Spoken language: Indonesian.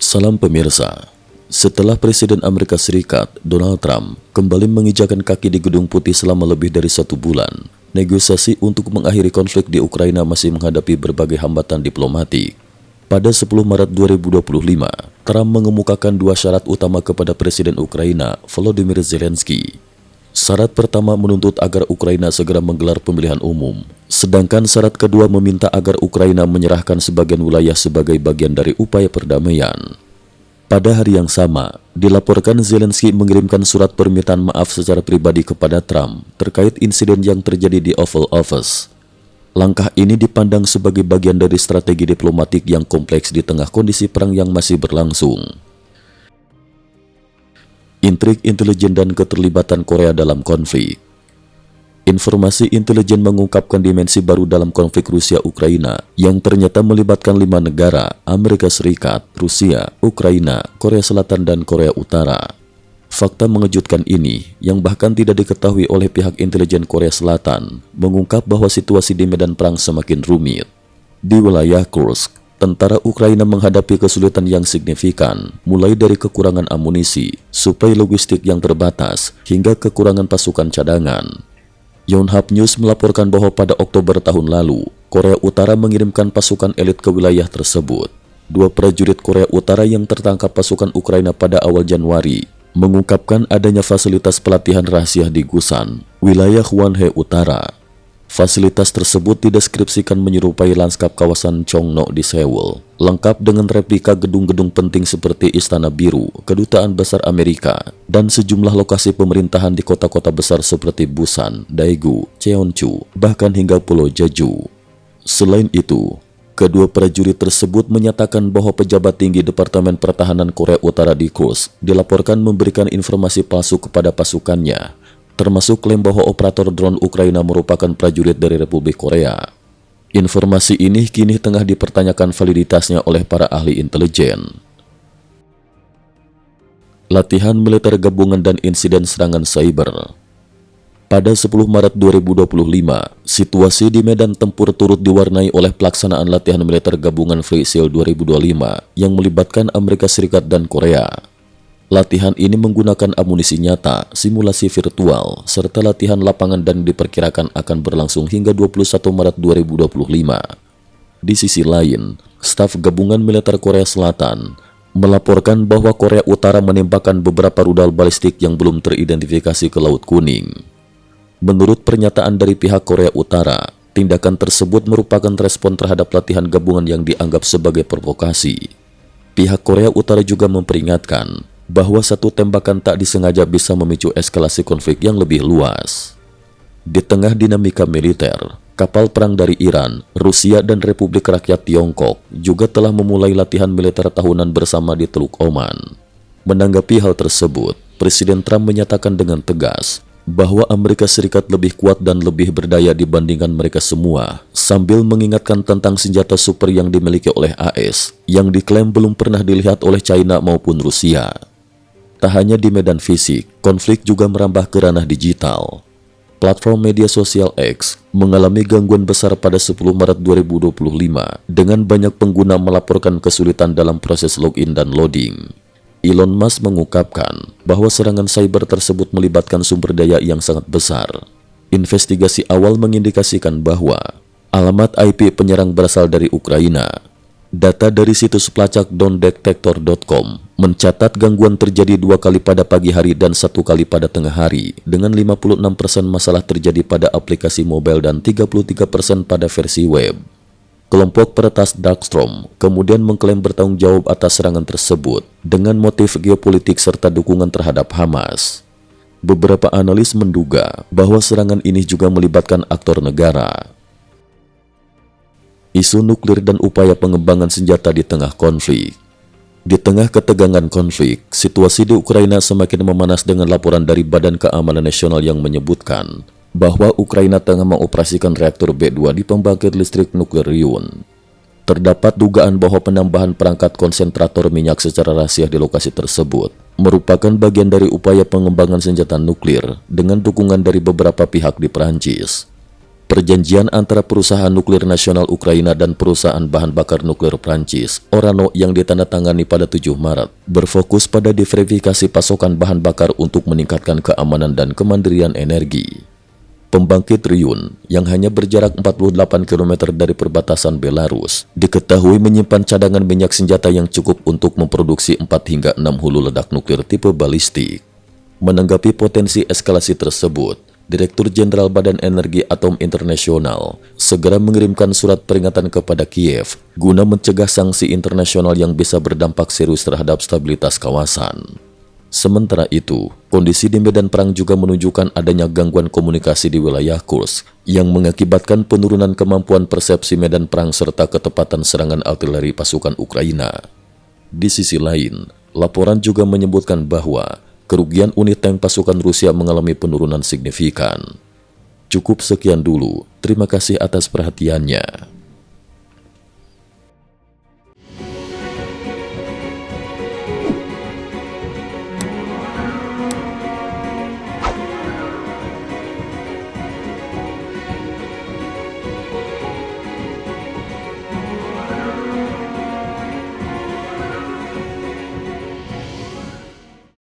Salam pemirsa, setelah Presiden Amerika Serikat Donald Trump kembali menginjakan kaki di Gedung Putih selama lebih dari 1 bulan, negosiasi untuk mengakhiri konflik di Ukraina masih menghadapi berbagai hambatan diplomatik. Pada 10 Maret 2025, Trump mengemukakan 2 syarat utama kepada Presiden Ukraina, Volodymyr Zelensky. Syarat pertama menuntut agar Ukraina segera menggelar pemilihan umum, sedangkan syarat kedua meminta agar Ukraina menyerahkan sebagian wilayah sebagai bagian dari upaya perdamaian. Pada hari yang sama, dilaporkan Zelensky mengirimkan surat permintaan maaf secara pribadi kepada Trump terkait insiden yang terjadi di Oval Office. Langkah ini dipandang sebagai bagian dari strategi diplomatik yang kompleks di tengah kondisi perang yang masih berlangsung. Intrik intelijen dan keterlibatan Korea dalam konflik. Informasi intelijen mengungkapkan dimensi baru dalam konflik Rusia-Ukraina yang ternyata melibatkan 5 negara, Amerika Serikat, Rusia, Ukraina, Korea Selatan, dan Korea Utara. Fakta mengejutkan ini, yang bahkan tidak diketahui oleh pihak intelijen Korea Selatan, mengungkap bahwa situasi di medan perang semakin rumit. Di wilayah Kursk, tentara Ukraina menghadapi kesulitan yang signifikan, mulai dari kekurangan amunisi, suplai logistik yang terbatas, hingga kekurangan pasukan cadangan. Yonhap News melaporkan bahwa pada Oktober tahun lalu, Korea Utara mengirimkan pasukan elit ke wilayah tersebut. 2 prajurit Korea Utara yang tertangkap pasukan Ukraina pada awal Januari mengungkapkan adanya fasilitas pelatihan rahasia di Gusan, wilayah Hwanghae Utara. Fasilitas tersebut dideskripsikan menyerupai lanskap kawasan Chongno di Seoul, lengkap dengan replika gedung-gedung penting seperti Istana Biru, Kedutaan Besar Amerika, dan sejumlah lokasi pemerintahan di kota-kota besar seperti Busan, Daegu, Cheonju, bahkan hingga Pulau Jeju. Selain itu, kedua prajurit tersebut menyatakan bahwa pejabat tinggi Departemen Pertahanan Korea Utara di Kursk dilaporkan memberikan informasi palsu kepada pasukannya, termasuk klaim bahwa operator drone Ukraina merupakan prajurit dari Republik Korea. Informasi ini kini tengah dipertanyakan validitasnya oleh para ahli intelijen. Latihan militer gabungan dan insiden serangan cyber. Pada 10 Maret 2025, situasi di medan tempur turut diwarnai oleh pelaksanaan latihan militer gabungan Free Shield 2025 yang melibatkan Amerika Serikat dan Korea. Latihan ini menggunakan amunisi nyata, simulasi virtual, serta latihan lapangan dan diperkirakan akan berlangsung hingga 21 Maret 2025. Di sisi lain, staf gabungan militer Korea Selatan melaporkan bahwa Korea Utara menembakkan beberapa rudal balistik yang belum teridentifikasi ke Laut Kuning. Menurut pernyataan dari pihak Korea Utara, tindakan tersebut merupakan respon terhadap latihan gabungan yang dianggap sebagai provokasi. Pihak Korea Utara juga memperingatkan bahwa satu tembakan tak disengaja bisa memicu eskalasi konflik yang lebih luas. Di tengah dinamika militer, kapal perang dari Iran, Rusia, dan Republik Rakyat Tiongkok juga telah memulai latihan militer tahunan bersama di Teluk Oman. Menanggapi hal tersebut, Presiden Trump menyatakan dengan tegas bahwa Amerika Serikat lebih kuat dan lebih berdaya dibandingkan mereka semua, sambil mengingatkan tentang senjata super yang dimiliki oleh AS, yang diklaim belum pernah dilihat oleh China maupun Rusia. Tak hanya di medan fisik, konflik juga merambah ke ranah digital. Platform media sosial X mengalami gangguan besar pada 10 Maret 2025 dengan banyak pengguna melaporkan kesulitan dalam proses login dan loading. Elon Musk mengungkapkan bahwa serangan cyber tersebut melibatkan sumber daya yang sangat besar. Investigasi awal mengindikasikan bahwa alamat IP penyerang berasal dari Ukraina. Data dari situs pelacak DroneDetector.com mencatat gangguan terjadi 2 kali pada pagi hari dan 1 kali pada tengah hari, dengan 56% masalah terjadi pada aplikasi mobile dan 33% pada versi web. Kelompok peretas Darkstrom kemudian mengklaim bertanggung jawab atas serangan tersebut dengan motif geopolitik serta dukungan terhadap Hamas. Beberapa analis menduga bahwa serangan ini juga melibatkan aktor negara. Isu nuklir dan upaya pengembangan senjata di tengah konflik. Di tengah ketegangan konflik, situasi di Ukraina semakin memanas dengan laporan dari Badan Keamanan Nasional yang menyebutkan bahwa Ukraina tengah mengoperasikan reaktor B2 di pembangkit listrik nuklir Ryun. Terdapat dugaan bahwa penambahan perangkat konsentrator minyak secara rahasia di lokasi tersebut merupakan bagian dari upaya pengembangan senjata nuklir dengan dukungan dari beberapa pihak di Perancis. Perjanjian antara perusahaan nuklir nasional Ukraina dan perusahaan bahan bakar nuklir Prancis, Orano, yang ditandatangani pada 7 Maret, berfokus pada diverifikasi pasokan bahan bakar untuk meningkatkan keamanan dan kemandirian energi. Pembangkit Ryun, yang hanya berjarak 48 km dari perbatasan Belarus, diketahui menyimpan cadangan minyak senjata yang cukup untuk memproduksi 4 hingga 6 hulu ledak nuklir tipe balistik. Menanggapi potensi eskalasi tersebut, Direktur Jenderal Badan Energi Atom Internasional segera mengirimkan surat peringatan kepada Kiev guna mencegah sanksi internasional yang bisa berdampak serius terhadap stabilitas kawasan. Sementara itu, kondisi di medan perang juga menunjukkan adanya gangguan komunikasi di wilayah Kursk yang mengakibatkan penurunan kemampuan persepsi medan perang serta ketepatan serangan artileri pasukan Ukraina. Di sisi lain, laporan juga menyebutkan bahwa kerugian unit tank pasukan Rusia mengalami penurunan signifikan. Cukup sekian dulu, terima kasih atas perhatiannya.